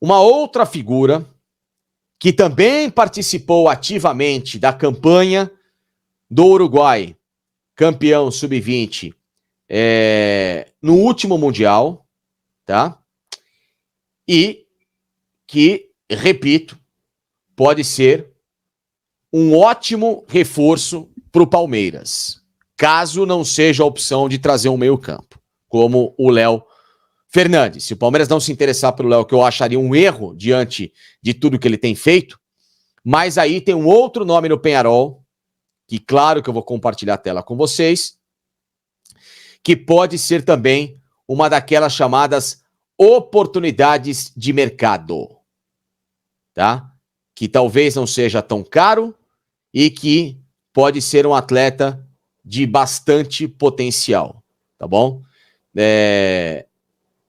Uma outra figura que também participou ativamente da campanha do Uruguai, campeão sub-20, no último Mundial, tá? E que, repito, pode ser um ótimo reforço para o Palmeiras, caso não seja a opção de trazer um meio-campo, como o Léo Fernandes. Se o Palmeiras não se interessar pelo Léo, que eu acharia um erro diante de tudo que ele tem feito, mas aí tem um outro nome no Peñarol, que claro que eu vou compartilhar a tela com vocês, que pode ser também uma daquelas chamadas oportunidades de mercado, tá? Que talvez não seja tão caro e que pode ser um atleta de bastante potencial, tá bom?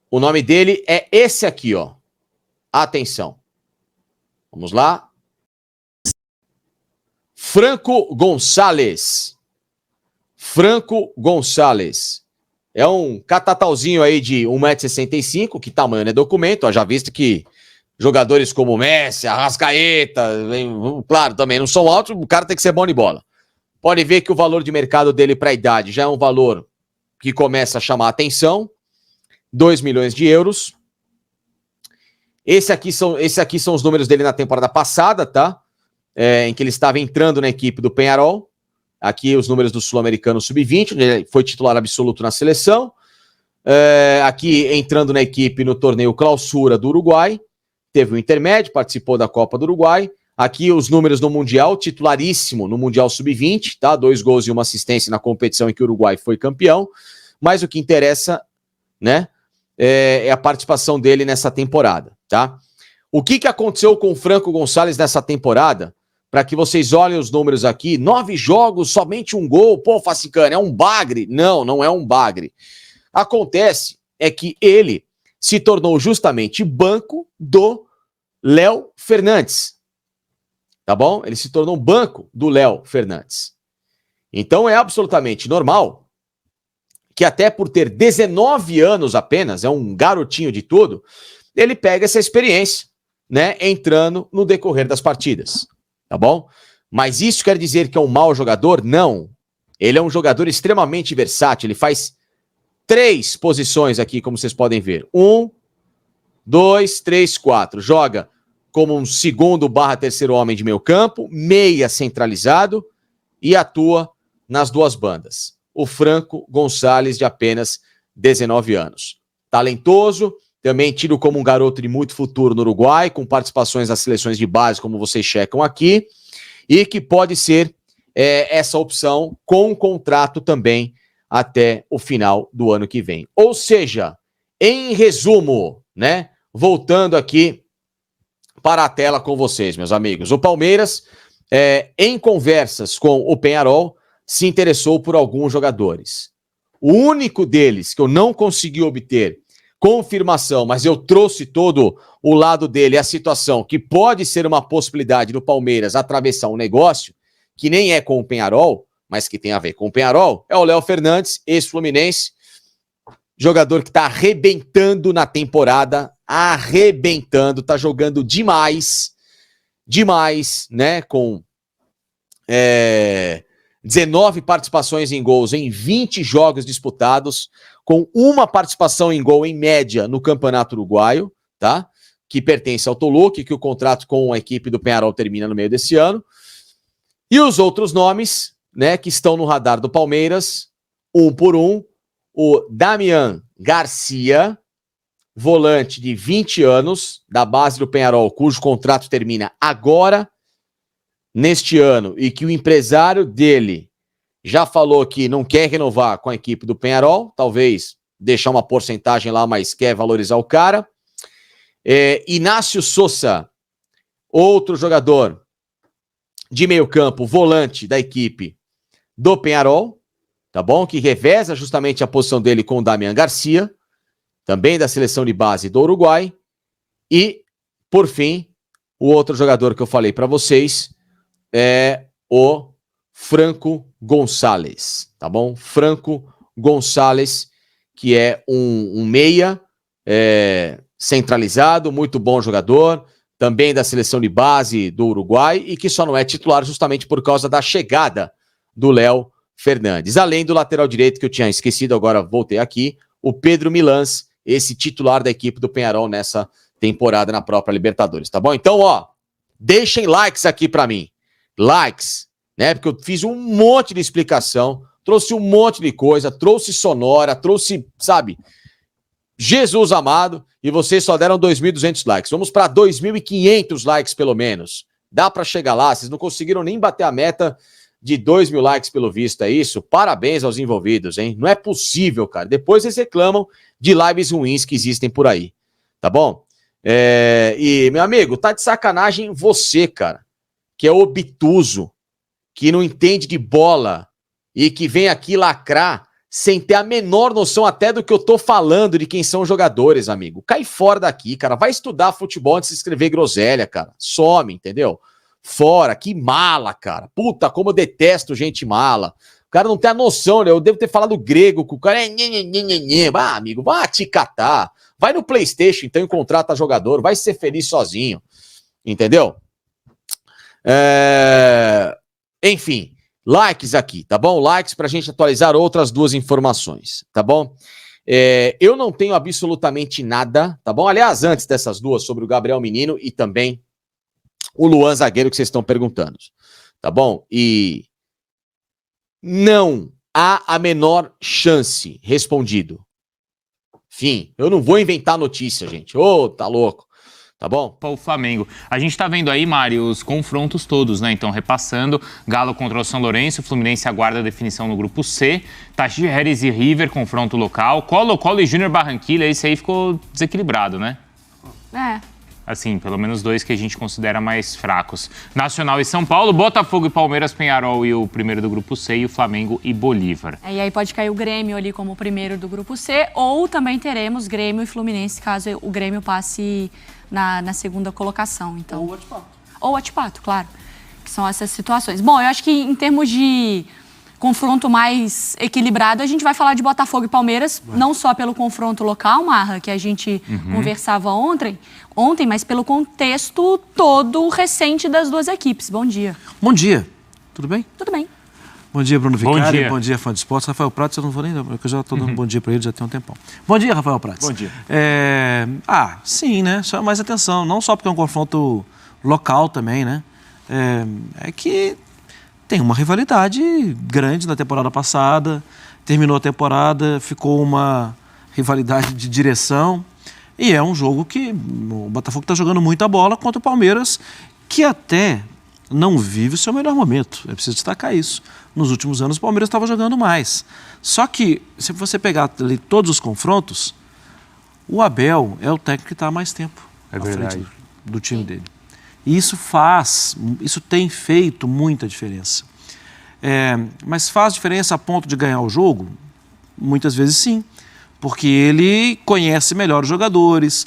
O nome dele é esse aqui, ó. Atenção. Vamos lá. Franco Gonçalves. Franco Gonçalves. É um catatauzinho aí de 1,65 m, que tamanho não é documento, ó, já visto que jogadores como Messi, Arrascaeta, claro, também não são altos, o cara tem que ser bom de bola. Pode ver que o valor de mercado dele para a idade já é um valor que começa a chamar a atenção, 2 milhões de euros. Esse aqui são os números dele na temporada passada, tá? Em que ele estava entrando na equipe do Peñarol. Aqui os números do Sul-Americano Sub-20, onde ele foi titular absoluto na seleção. Aqui entrando na equipe no torneio Clausura do Uruguai. Teve um intermédio, participou da Copa do Uruguai. Aqui os números no Mundial, titularíssimo no Mundial Sub-20, tá? 2 gols e 1 assistência na competição em que o Uruguai foi campeão. Mas o que interessa, né, é a participação dele nessa temporada, tá? O que aconteceu com o Franco Gonçalves nessa temporada? Para que vocês olhem os números aqui, 9 jogos, somente 1 gol. Pô, Facicano, é um bagre? Não, não é um bagre. Acontece é que ele se tornou justamente banco do Léo Fernandes. Tá bom? Ele se tornou banco do Léo Fernandes. Então é absolutamente normal que até por ter 19 anos apenas, é um garotinho de tudo, ele pega essa experiência, né, entrando no decorrer das partidas. Tá bom? Mas isso quer dizer que é um mau jogador? Não. Ele é um jogador extremamente versátil. Ele faz 3 posições aqui, como vocês podem ver. 1, 2, 3, 4. Joga como um segundo/terceiro homem de meio campo, meia centralizado e atua nas 2 bandas. O Franco Gonçalves, de apenas 19 anos. Talentoso, também tido como um garoto de muito futuro no Uruguai, com participações nas seleções de base, como vocês checam aqui, e que pode ser essa opção com um contrato também até o final do ano que vem. Ou seja, em resumo, né, voltando aqui para a tela com vocês, meus amigos, o Palmeiras, em conversas com o Peñarol, se interessou por alguns jogadores. O único deles que eu não consegui obter confirmação, mas eu trouxe todo o lado dele, a situação que pode ser uma possibilidade do Palmeiras atravessar um negócio, que nem é com o Peñarol, mas que tem a ver com o Peñarol, é o Léo Fernandes, ex-Fluminense, jogador que tá arrebentando na temporada, arrebentando, tá jogando demais, né, com 19 participações em gols em 20 jogos disputados, com uma participação em gol em média no Campeonato Uruguaio, tá? Que pertence ao Toluca, que o contrato com a equipe do Peñarol termina no meio desse ano. E os outros nomes, né, que estão no radar do Palmeiras, um por um, o Damian Garcia, volante de 20 anos, da base do Peñarol, cujo contrato termina agora, neste ano, e que o empresário dele já falou que não quer renovar com a equipe do Peñarol, talvez deixar uma porcentagem lá, mas quer valorizar o cara. Inácio Sousa, outro jogador de meio campo, volante da equipe do Peñarol, tá bom? Que reveza justamente a posição dele com o Damian Garcia, também da seleção de base do Uruguai. E, por fim, o outro jogador que eu falei para vocês é o Franco Gonçalves, tá bom? Franco Gonçalves, que é um meia centralizado, muito bom jogador, também da seleção de base do Uruguai e que só não é titular justamente por causa da chegada do Léo Fernandes. Além do lateral direito que eu tinha esquecido, agora voltei aqui, o Pedro Milans, esse titular da equipe do Peñarol nessa temporada na própria Libertadores, tá bom? Então, ó, deixem likes aqui pra mim. Likes, né? Porque eu fiz um monte de explicação, trouxe um monte de coisa, trouxe sonora, trouxe, sabe, Jesus amado, e vocês só deram 2.200 likes. Vamos para 2.500 likes pelo menos. Dá para chegar lá, vocês não conseguiram nem bater a meta de 2.000 likes pelo visto, é isso? Parabéns aos envolvidos, hein? Não é possível, cara. Depois vocês reclamam de lives ruins que existem por aí, tá bom? E, meu amigo, tá de sacanagem você, cara, que é obtuso, que não entende de bola e que vem aqui lacrar sem ter a menor noção até do que eu tô falando, de quem são os jogadores, amigo. Cai fora daqui, cara. Vai estudar futebol antes de escrever groselha, cara. Some, entendeu? Fora. Que mala, cara. Puta, como eu detesto gente mala. O cara não tem a noção, né? Eu devo ter falado grego, que o cara é... Ah, amigo, vai te catar. Vai no PlayStation, então, e contrata jogador. Vai ser feliz sozinho. Entendeu? Enfim. Likes aqui, tá bom? Likes pra gente atualizar outras duas informações, tá bom? Eu não tenho absolutamente nada, tá bom? Aliás, antes dessas duas, sobre o Gabriel Menino e também o Luan zagueiro que vocês estão perguntando, tá bom? E não há a menor chance, respondido. Fim, eu não vou inventar notícia, gente. Ô, tá louco. Tá bom? O Flamengo. A gente tá vendo aí, Mário, os confrontos todos, né? Então, repassando, Galo contra o São Lourenço, Fluminense aguarda a definição no grupo C, Tajeres e River, confronto local, Colo-Colo e Júnior Barranquilla, esse aí ficou desequilibrado, né? Assim, pelo menos dois que a gente considera mais fracos. Nacional e São Paulo, Botafogo e Palmeiras, Peñarol e o primeiro do grupo C, e o Flamengo e Bolívar. E aí pode cair o Grêmio ali como o primeiro do grupo C, ou também teremos Grêmio e Fluminense, caso o Grêmio passe na segunda colocação. Então, ou o Atipato. Ou o Atipato, claro. Que são essas situações. Bom, eu acho que em termos de confronto mais equilibrado, a gente vai falar de Botafogo e Palmeiras, não só pelo confronto local, Marra, que a gente conversava ontem, mas pelo contexto todo recente das duas equipes. Bom dia. Bom dia. Tudo bem? Tudo bem. Bom dia, Bruno Vicari. Bom dia, fã de esportes. Rafael Prats, eu não vou nem dar, porque eu já estou dando bom dia para ele, já tem um tempão. Bom dia, Rafael Prats. Bom dia. Sim, né? Chama mais atenção. Não só porque é um confronto local também, né? É que tem uma rivalidade grande na temporada passada. Terminou a temporada, ficou uma rivalidade de direção. E é um jogo que o Botafogo está jogando muita bola contra o Palmeiras, que até não vive o seu melhor momento. É preciso destacar isso. Nos últimos anos, o Palmeiras estava jogando mais. Só que, se você pegar ali todos os confrontos, o Abel é o técnico que está há mais tempo à frente do time dele. E isso tem feito muita diferença. Mas faz diferença a ponto de ganhar o jogo? Muitas vezes sim. Porque ele conhece melhor os jogadores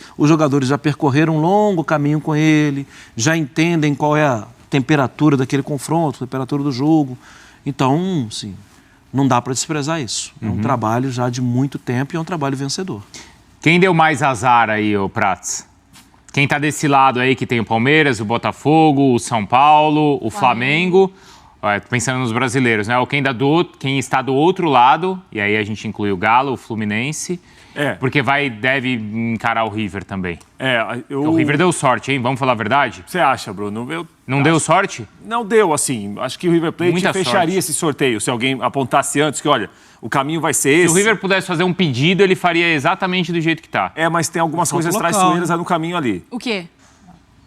já percorreram um longo caminho com ele, já entendem qual é a temperatura daquele confronto, a temperatura do jogo. Então, sim, não dá para desprezar isso. É um trabalho já de muito tempo e é um trabalho vencedor. Quem deu mais azar aí, ô Prats? Quem tá desse lado aí, que tem o Palmeiras, o Botafogo, o São Paulo, o Flamengo. Pensando nos brasileiros, né? Ou quem está do outro lado, e aí a gente inclui o Galo, o Fluminense, porque deve encarar o River também. O River deu sorte, hein? Vamos falar a verdade? Você acha, Bruno? Não deu sorte? Não deu, assim. Acho que o River Plate fecharia esse sorteio, se alguém apontasse antes que, olha, o caminho vai ser esse. Se o River pudesse fazer um pedido, ele faria exatamente do jeito que tá. Mas tem algumas coisas traiçoeiras no caminho ali. O quê?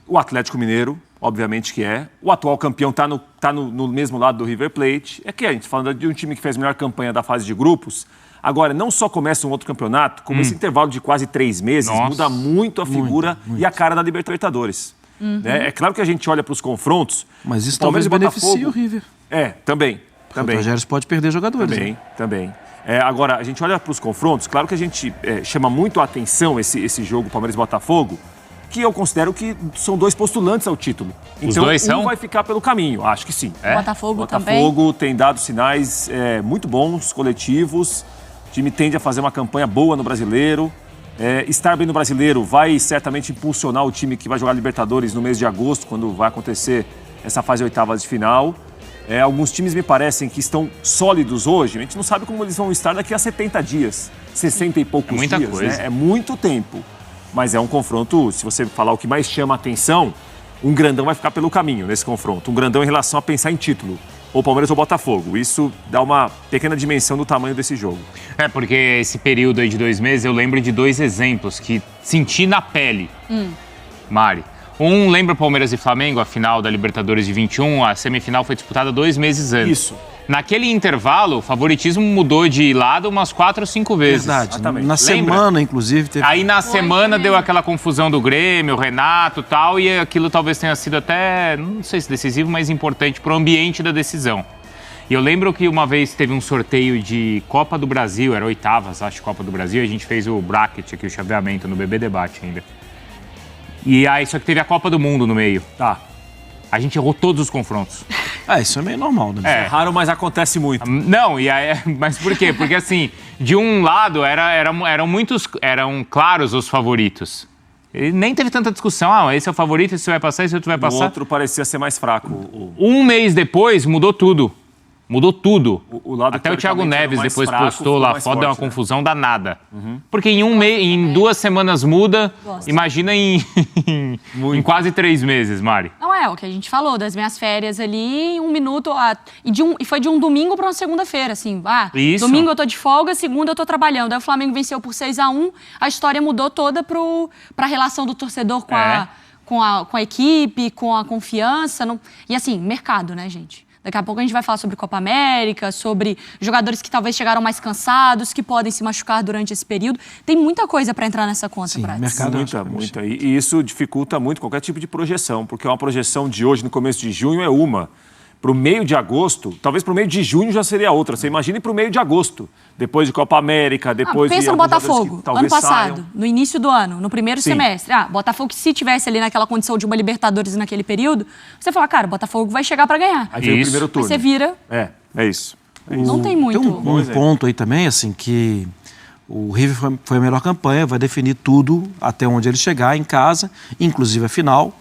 O Atlético Mineiro, obviamente que é. O atual campeão está no mesmo lado do River Plate. É que a gente falando de um time que fez a melhor campanha da fase de grupos. Agora, não só começa um outro campeonato, como esse intervalo de quase 3 meses, muda muito a figura e a cara da Libertadores. É claro que a gente olha para os confrontos. Mas isso talvez beneficie o River. Também. O Tajeres pode perder jogadores. Também. Agora, a gente olha para os confrontos, claro que a gente chama muito a atenção esse jogo Palmeiras e Botafogo, que eu considero que são 2 postulantes ao título. Então, um vai ficar pelo caminho, acho que sim. Botafogo também. Botafogo tem dado sinais muito bons, coletivos. O time tende a fazer uma campanha boa no Brasileiro. Estar bem no Brasileiro vai certamente impulsionar o time que vai jogar Libertadores no mês de agosto, quando vai acontecer essa fase oitavas de final. Alguns times me parecem que estão sólidos hoje, a gente não sabe como eles vão estar daqui a 70 dias, 60 e poucos muita dias. coisa. Né? É muito tempo, mas é um confronto, se você falar o que mais chama a atenção, um grandão vai ficar pelo caminho nesse confronto. Um grandão em relação a pensar em título. Ou Palmeiras ou Botafogo. Isso dá uma pequena dimensão do tamanho desse jogo. Porque esse período aí de 2 meses, eu lembro de 2 exemplos que senti na pele, Mari. Um lembra Palmeiras e Flamengo, a final da Libertadores de 21, a semifinal foi disputada 2 meses antes. Isso. Naquele intervalo, o favoritismo mudou de lado umas 4 ou 5 vezes. Verdade. Exatamente. Na semana, inclusive, teve... Aí na semana deu aquela confusão do Grêmio, o Renato e tal, e aquilo talvez tenha sido até, não sei se decisivo, mas importante para o ambiente da decisão. E eu lembro que uma vez teve um sorteio de Copa do Brasil, era oitavas, acho, Copa do Brasil, e a gente fez o bracket aqui, o chaveamento no BB Debate ainda. E aí só que teve a Copa do Mundo no meio. Tá. A gente errou todos os confrontos. Isso é meio normal, né? É raro, mas acontece muito. Não, e aí, mas por quê? Porque assim, de um lado eram claros os favoritos. E nem teve tanta discussão, esse é o favorito, esse vai passar, esse outro vai O passar. outro parecia ser mais fraco. Um mês depois, mudou tudo. Mudou tudo. O lado Até o Thiago teoricamente era Neves mais depois fraco, postou ficou lá mais foto, deu uma forte, né? confusão danada. Porque em 2 semanas muda, imagina em quase 3 meses, Mari. Não é o que a gente falou, das minhas férias ali, 1 minuto, e foi de um domingo para uma segunda-feira, assim, Isso. Domingo eu tô de folga, segunda eu tô trabalhando, aí o Flamengo venceu por 6-1, a história mudou toda pra relação do torcedor com a equipe, com a confiança, e assim, mercado, né, gente? Daqui a pouco a gente vai falar sobre Copa América, sobre jogadores que talvez chegaram mais cansados, que podem se machucar durante esse período. Tem muita coisa para entrar nessa conta, Sim, Prats. mercado. Muita. E isso dificulta muito qualquer tipo de projeção, porque uma projeção de hoje, no começo de junho, é uma. Para o meio de agosto, talvez para o meio de junho já seria outra. Você imagine para o meio de agosto, depois de Copa América, depois de... Pensa no Botafogo, ano passado, saiam. no início do ano, no primeiro semestre. Botafogo, que se tivesse ali naquela condição de uma Libertadores naquele período, você fala, cara, o Botafogo vai chegar para ganhar. Aí vem o Isso. primeiro turno. Aí você vira... É isso. Não tem muito... Tem um ponto aí também, assim, que o River foi a melhor campanha, vai definir tudo até onde ele chegar em casa, inclusive a final,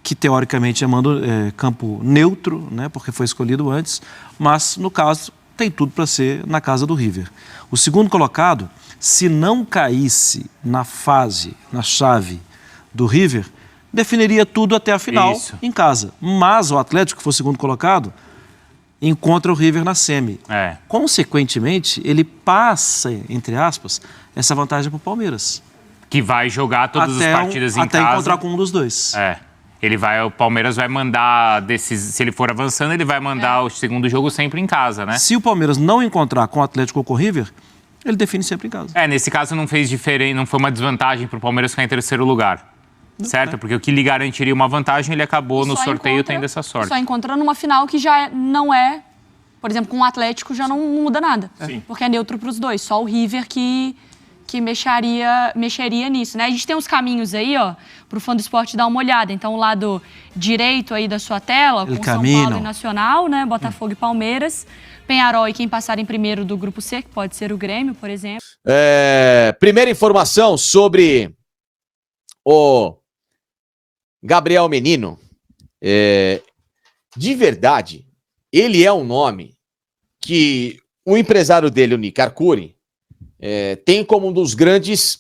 que teoricamente é campo neutro, né, porque foi escolhido antes, mas no caso tem tudo para ser na casa do River. O segundo colocado, se não caísse na chave do River, definiria tudo até a final em casa. Mas o Atlético, que foi o segundo colocado, encontra o River na semi. Consequentemente, ele passa, entre aspas, essa vantagem para o Palmeiras. Que vai jogar todas as partidas em casa. Até encontrar com um dos dois. O Palmeiras vai mandar, se ele for avançando, ele vai mandar o segundo jogo sempre em casa, né? Se o Palmeiras não encontrar com o Atlético ou com o River, ele define sempre em casa. Nesse caso não fez diferença, não foi uma desvantagem para o Palmeiras ficar em terceiro lugar. Certo? Porque o que lhe garantiria uma vantagem, ele acabou no sorteio tendo essa sorte. Só encontrando uma final que já não é, por exemplo, com o Atlético já não muda nada. Porque é neutro para os dois. Só o River que mexeria nisso, né? A gente tem uns caminhos aí, para o fã do esporte dar uma olhada. Então, o lado direito aí da sua tela, com São Paulo e Nacional, né? Botafogo e Palmeiras. Penharol e quem passar em primeiro do Grupo C, que pode ser o Grêmio, por exemplo. Primeira informação sobre o Gabriel Menino. De verdade, ele é um nome que o empresário dele, o Nick Arcuri, tem como um dos grandes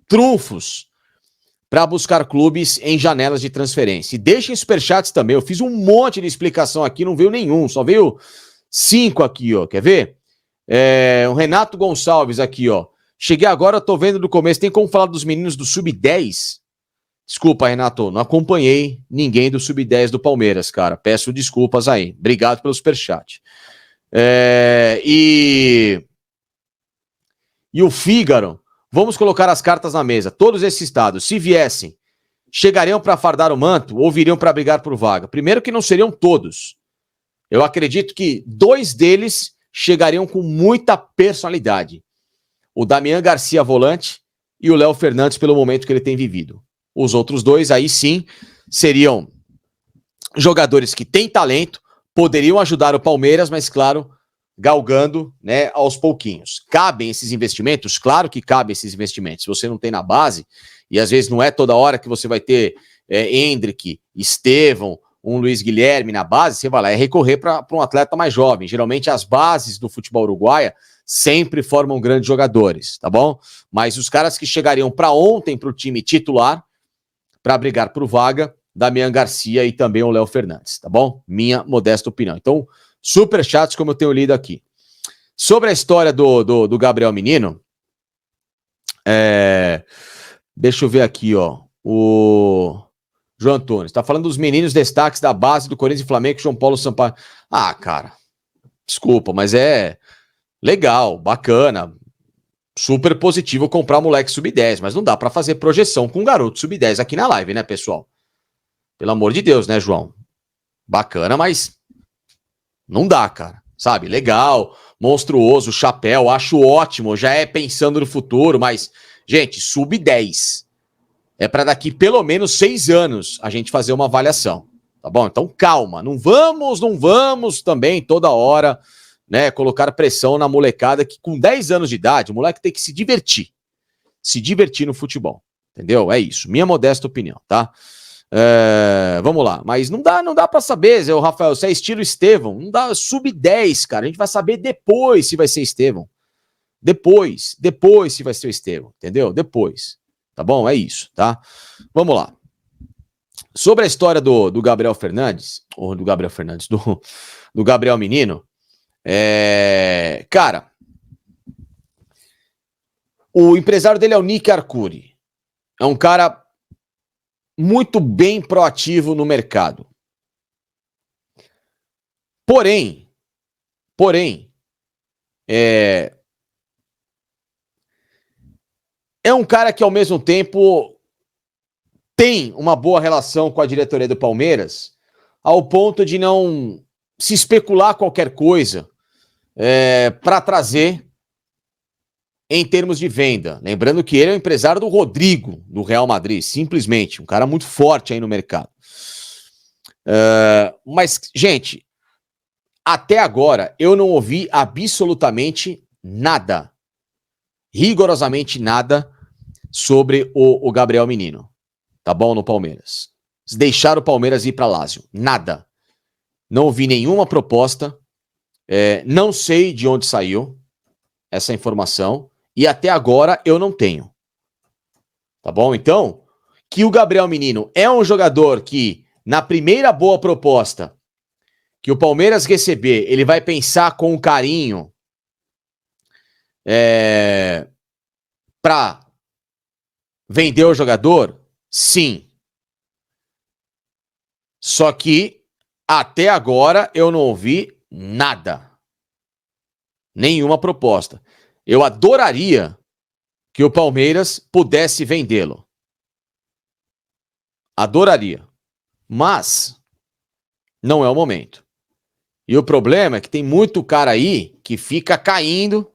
trunfos para buscar clubes em janelas de transferência. E deixem superchats também. Eu fiz um monte de explicação aqui, não veio nenhum, só veio 5 aqui, quer ver? O Renato Gonçalves aqui, Cheguei agora, tô vendo do começo. Tem como falar dos meninos do Sub-10? Desculpa, Renato, não acompanhei ninguém do Sub-10 do Palmeiras, cara. Peço desculpas aí. Obrigado pelo superchat. E o Fígaro, vamos colocar as cartas na mesa. Todos esses dados, se viessem, chegariam para fardar o manto ou viriam para brigar por vaga? Primeiro que não seriam todos. Eu acredito que 2 deles chegariam com muita personalidade. O Damian Garcia, volante, e o Léo Fernandes, pelo momento que ele tem vivido. Os outros 2, aí sim, seriam jogadores que têm talento, poderiam ajudar o Palmeiras, mas, claro, galgando, né, aos pouquinhos. Cabem esses investimentos? Claro que cabem esses investimentos. Se você não tem na base, e às vezes não é toda hora que você vai ter Endrick, Estevão, um Luiz Guilherme na base, você vai lá recorrer para um atleta mais jovem. Geralmente as bases do futebol uruguaia sempre formam grandes jogadores, tá bom? Mas os caras que chegariam para ontem para o time titular, para brigar por vaga, Damian Garcia e também o Léo Fernandes, tá bom? Minha modesta opinião. Então, superchats como eu tenho lido aqui. Sobre a história do Gabriel Menino, deixa eu ver aqui, ó, o João Antônio, está falando dos meninos destaques da base do Corinthians e Flamengo, João Paulo Sampaio. Ah, cara, desculpa, mas é legal, bacana, super positivo comprar moleque sub-10, mas não dá pra fazer projeção com um garoto sub-10 aqui na live, né, pessoal? Pelo amor de Deus, né, João? Bacana, mas não dá, cara. Sabe, legal, monstruoso, chapéu, acho ótimo, já é pensando no futuro, mas, gente, sub-10 é pra daqui pelo menos 6 anos a gente fazer uma avaliação, tá bom? Então calma, não vamos também toda hora, né, colocar pressão na molecada que com 10 anos de idade, o moleque tem que se divertir no futebol, entendeu? É isso, minha modesta opinião, tá? Vamos lá, mas não dá pra saber, Rafael, se é estilo Estevão, não dá, sub-10, cara, a gente vai saber depois se vai ser Estevão, depois se vai ser o Estevão, entendeu? Depois, tá bom? É isso, tá? Vamos lá. Sobre a história do Gabriel Fernandes, ou do Gabriel Fernandes, do Gabriel Menino, cara, o empresário dele é o Nick Arcuri. É um cara muito bem proativo no mercado. Porém, é um cara que ao mesmo tempo tem uma boa relação com a diretoria do Palmeiras, ao ponto de não se especular qualquer coisa para trazer em termos de venda. Lembrando que ele é o empresário do Rodrigo, do Real Madrid, simplesmente, um cara muito forte aí no mercado. Mas, gente, até agora eu não ouvi absolutamente nada, rigorosamente nada, sobre o Gabriel Menino, tá bom, no Palmeiras. Deixaram o Palmeiras ir para Lazio, nada. Não ouvi nenhuma proposta, não sei de onde saiu essa informação, e até agora eu não tenho. Tá bom? Então, que o Gabriel Menino é um jogador que, na primeira boa proposta que o Palmeiras receber, ele vai pensar com carinho para vender o jogador? Sim. Só que, até agora, eu não ouvi nada. Nenhuma proposta. Eu adoraria que o Palmeiras pudesse vendê-lo. Adoraria. Mas não é o momento. E o problema é que tem muito cara aí que fica caindo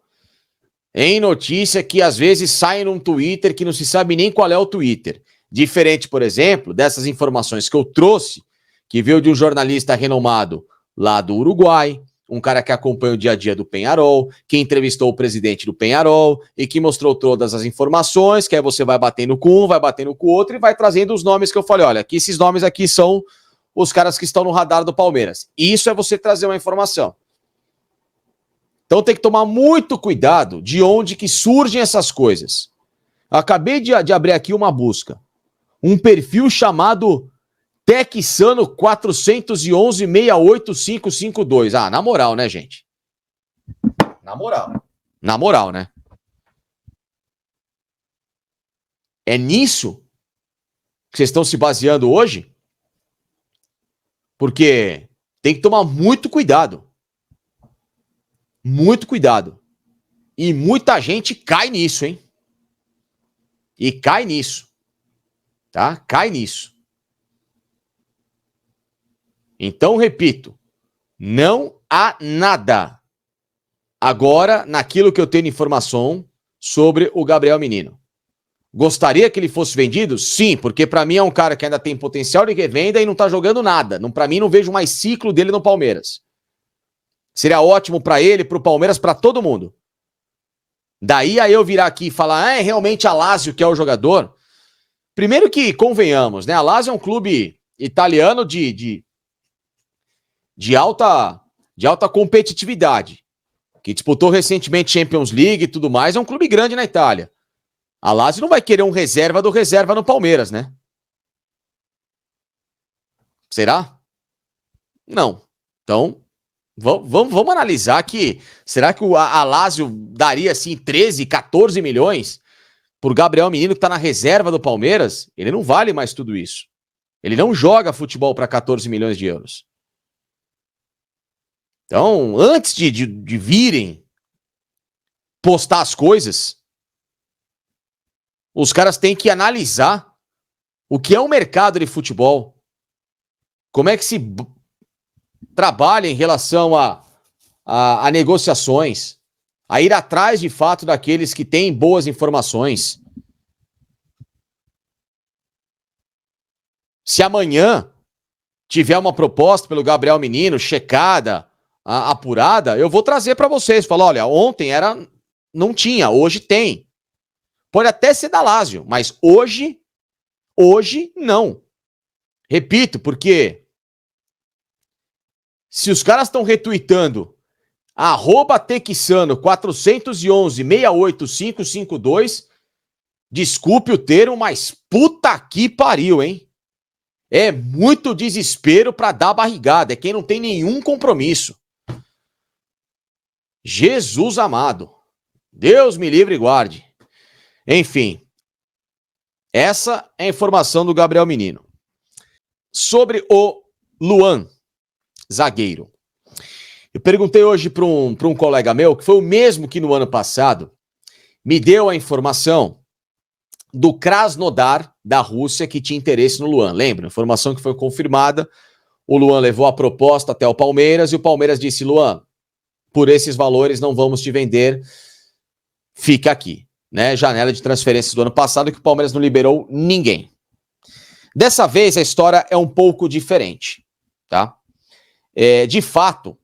em notícia que às vezes sai num Twitter que não se sabe nem qual é o Twitter. Diferente, por exemplo, dessas informações que eu trouxe, que veio de um jornalista renomado lá do Uruguai, um cara que acompanha o dia a dia do Peñarol, que entrevistou o presidente do Peñarol e que mostrou todas as informações, que aí você vai batendo com um, vai batendo com o outro e vai trazendo os nomes que eu falei, olha, aqui esses nomes aqui são os caras que estão no radar do Palmeiras. Isso é você trazer uma informação. Então tem que tomar muito cuidado de onde que surgem essas coisas. Eu acabei de abrir aqui uma busca. Um perfil chamado Texano 411-68552. Ah, na moral, né, gente? Na moral, né? É nisso que vocês estão se baseando hoje? Porque tem que tomar muito cuidado. Muito cuidado. E muita gente cai nisso, hein? E cai nisso. Tá? Cai nisso. Então, repito, não há nada agora naquilo que eu tenho informação sobre o Gabriel Menino. Gostaria que ele fosse vendido? Sim, porque para mim é um cara que ainda tem potencial de revenda e não tá jogando nada. Para mim não vejo mais ciclo dele no Palmeiras. Seria ótimo para ele, para o Palmeiras, para todo mundo. Daí a eu virar aqui e falar, é realmente a Lazio que é o jogador. Primeiro que, convenhamos, né? A Lazio é um clube italiano de alta competitividade, que disputou recentemente Champions League e tudo mais, é um clube grande na Itália. A Lazio não vai querer um reserva do reserva no Palmeiras, né? Será? Não. Então, vamos analisar que... Será que a Lazio daria, assim, 13, 14 milhões por Gabriel Menino, que tá na reserva do Palmeiras? Ele não vale mais tudo isso. Ele não joga futebol para 14 milhões de euros. Então, antes de virem postar as coisas, os caras têm que analisar o que é o mercado de futebol. Como é que se trabalha em relação a negociações, a ir atrás de fato daqueles que têm boas informações. Se amanhã tiver uma proposta pelo Gabriel Menino, checada, apurada, eu vou trazer para vocês. Falar, olha, ontem não tinha, hoje tem. Pode até ser da Lazio, mas hoje não. Repito, porque se os caras estão retuitando @Texano 411-68552, desculpe o termo, mas puta que pariu, hein? É muito desespero pra dar barrigada, é quem não tem nenhum compromisso. Jesus amado, Deus me livre e guarde. Enfim, essa é a informação do Gabriel Menino. Sobre o Luan, zagueiro. Eu perguntei hoje para um colega meu, que foi o mesmo que no ano passado, me deu a informação do Krasnodar da Rússia que tinha interesse no Luan. Lembra? Informação que foi confirmada. O Luan levou a proposta até o Palmeiras e o Palmeiras disse, Luan, por esses valores não vamos te vender, fica aqui. Né? Janela de transferências do ano passado que o Palmeiras não liberou ninguém. Dessa vez a história é um pouco diferente, tá? De fato,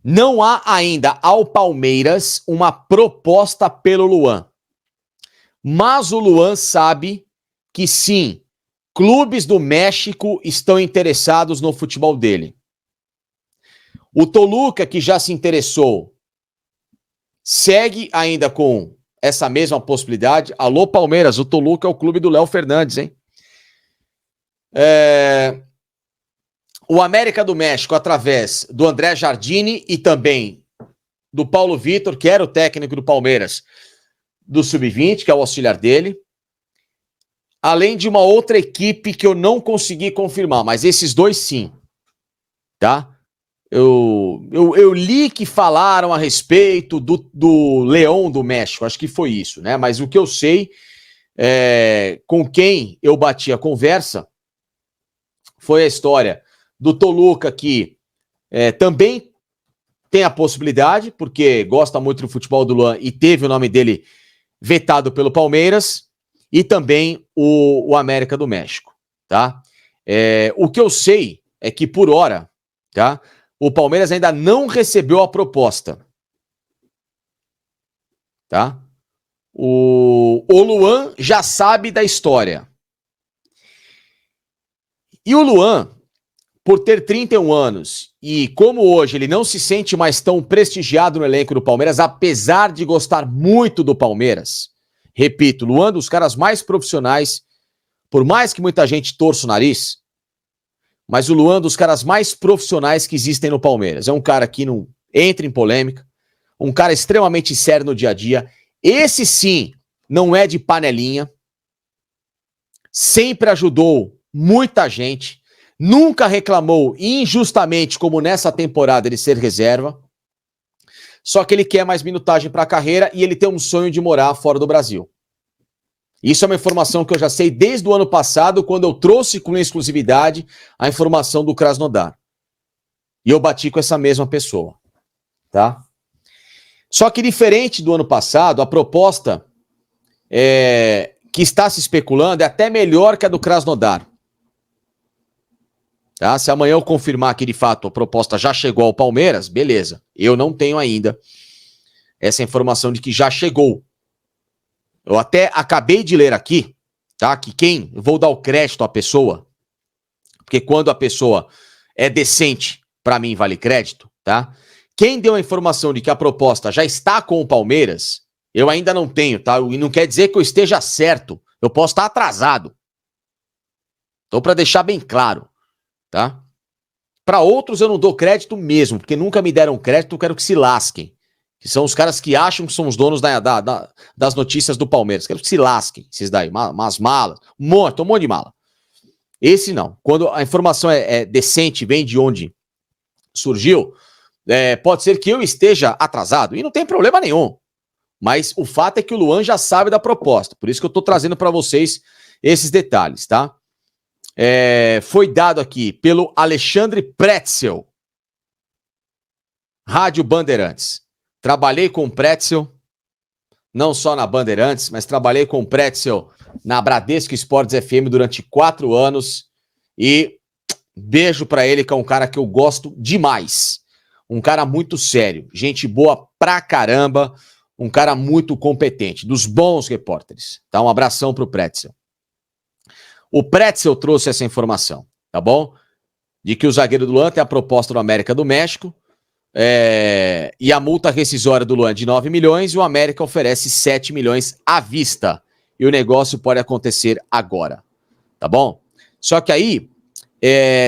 não há ainda ao Palmeiras uma proposta pelo Luan. Mas o Luan sabe que sim, clubes do México estão interessados no futebol dele. O Toluca, que já se interessou, segue ainda com essa mesma possibilidade. Alô, Palmeiras, o Toluca é o clube do Léo Fernandes, hein? O América do México, através do André Jardine e também do Paulo Vitor, que era o técnico do Palmeiras do Sub-20, que é o auxiliar dele, além de uma outra equipe que eu não consegui confirmar, mas esses dois sim, tá? Eu li que falaram a respeito do Leão do México, acho que foi isso, né? Mas o que eu sei, com quem eu bati a conversa, foi a história do Toluca, que também tem a possibilidade, porque gosta muito do futebol do Luan e teve o nome dele vetado pelo Palmeiras, e também o América do México, tá? O que eu sei é que, por hora, tá? O Palmeiras ainda não recebeu a proposta, tá? O Luan já sabe da história. E o Luan, por ter 31 anos, e como hoje ele não se sente mais tão prestigiado no elenco do Palmeiras, apesar de gostar muito do Palmeiras, repito, Luan dos caras mais profissionais, por mais que muita gente torça o nariz, mas o Luan dos caras mais profissionais que existem no Palmeiras. É um cara que não entra em polêmica, um cara extremamente sério no dia a dia. Esse sim, não é de panelinha, sempre ajudou muita gente, nunca reclamou injustamente, como nessa temporada, ele ser reserva. Só que ele quer mais minutagem para a carreira e ele tem um sonho de morar fora do Brasil. Isso é uma informação que eu já sei desde o ano passado, quando eu trouxe com exclusividade a informação do Krasnodar. E eu bati com essa mesma pessoa, tá? Só que diferente do ano passado, a proposta que está se especulando é até melhor que a do Krasnodar. Tá? Se amanhã eu confirmar que de fato a proposta já chegou ao Palmeiras, beleza. Eu não tenho ainda essa informação de que já chegou. Eu até acabei de ler aqui, tá? Que eu vou dar o crédito à pessoa, porque quando a pessoa é decente, para mim vale crédito, tá? Quem deu a informação de que a proposta já está com o Palmeiras, eu ainda não tenho, tá? E não quer dizer que eu esteja certo. Eu posso estar atrasado. Então, para deixar bem claro, tá? Para outros eu não dou crédito mesmo, porque nunca me deram crédito, eu quero que se lasquem. Que são os caras que acham que são os donos das notícias do Palmeiras. Quero que se lasquem, esses daí. Umas malas, um monte de mala. Esse não. Quando a informação é decente, vem de onde surgiu, pode ser que eu esteja atrasado, e não tem problema nenhum. Mas o fato é que o Luan já sabe da proposta. Por isso que eu estou trazendo para vocês esses detalhes, tá? Foi dado aqui pelo Alexandre Pretzel, Rádio Bandeirantes. Trabalhei com o Pretzel, não só na Bandeirantes, mas trabalhei com o Pretzel na Bradesco Esportes FM durante 4 anos. E beijo pra ele, que é um cara que eu gosto demais. Um cara muito sério, gente boa pra caramba, um cara muito competente, dos bons repórteres. Tá? Um abração pro Pretzel. O Pretzel trouxe essa informação, tá bom? De que o zagueiro do Luan tem a proposta do América do México, e a multa rescisória do Luan é de 9 milhões e o América oferece 7 milhões à vista. E o negócio pode acontecer agora, tá bom? Só que aí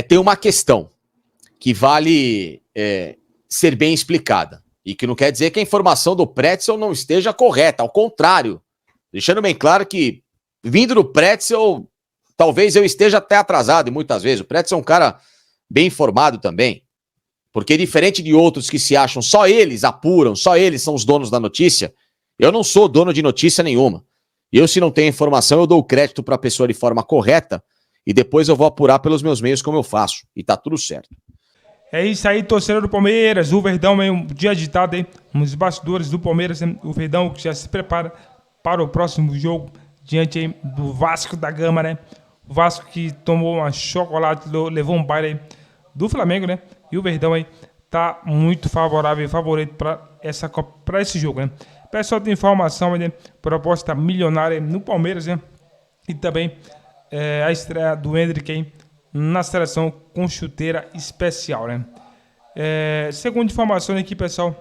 tem uma questão que vale ser bem explicada. E que não quer dizer que a informação do Pretzel não esteja correta, ao contrário. Deixando bem claro que, vindo do Pretzel, talvez eu esteja até atrasado, e muitas vezes. O Pretzel é um cara bem informado também. Porque diferente de outros que se acham, só eles apuram, só eles são os donos da notícia, eu não sou dono de notícia nenhuma. Eu, se não tenho informação, eu dou o crédito para a pessoa de forma correta e depois eu vou apurar pelos meus meios como eu faço. E tá tudo certo. É isso aí, torcedor do Palmeiras. O Verdão é um dia agitado aí nos bastidores do Palmeiras. O Verdão que já se prepara para o próximo jogo diante aí do Vasco da Gama, né? O Vasco que tomou uma chocolate, levou um baile aí do Flamengo, né? E o Verdão aí tá muito favorável e favorito para esse jogo, né? O pessoal tem informação, né? Proposta milionária no Palmeiras, né? E também a estreia do Endrick aí na seleção com chuteira especial, né? Segundo informação aqui, pessoal,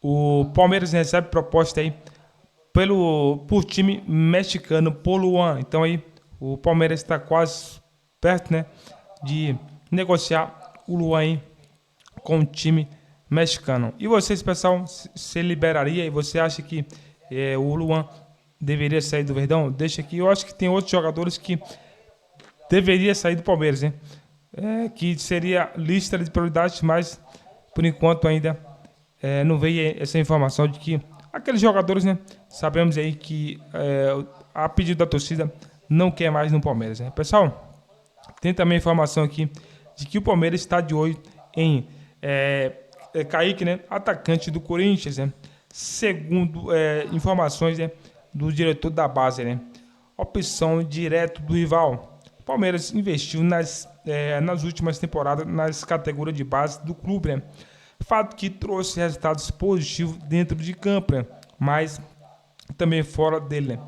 o Palmeiras recebe proposta aí por time mexicano, por Luan. Então aí o Palmeiras está quase perto, né, de negociar o Luan aí com o time mexicano. E vocês, pessoal, se liberaria e você acha que o Luan deveria sair do Verdão? Deixa aqui. Eu acho que tem outros jogadores que deveria sair do Palmeiras, né? Que seria lista de prioridades, mas por enquanto ainda não veio essa informação de que aqueles jogadores, né? Sabemos aí que a pedido da torcida não quer mais no Palmeiras, né? Pessoal, tem também informação aqui de que o Palmeiras está de olho em Kaique, né? Atacante do Corinthians, né? Segundo informações, né, do diretor da base, né? Opção direto do rival. O Palmeiras investiu nas últimas temporadas nas categorias de base do clube, né? Fato que trouxe resultados positivos dentro de campo, né? Mas também fora dele, né?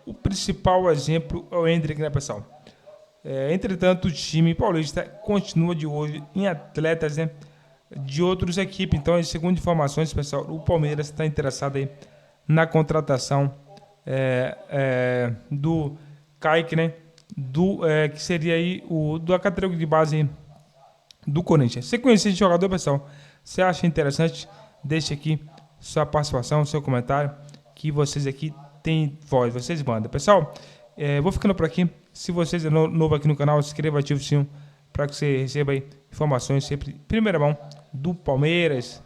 O principal exemplo é o Endrick, né, pessoal? Entretanto, o time paulista continua de olho em atletas, né, de outras equipes. Então, segundo informações, pessoal, o Palmeiras está interessado aí na contratação do Kaique, né? Que seria aí da categoria de base do Corinthians. Você conhece esse jogador, pessoal? Você acha interessante? Deixa aqui sua participação, seu comentário, que vocês aqui têm voz, vocês mandam. Pessoal, vou ficando por aqui. Se você é novo aqui no canal, se inscreva, ative o sininho para que você receba aí informações sempre em primeira mão do Palmeiras.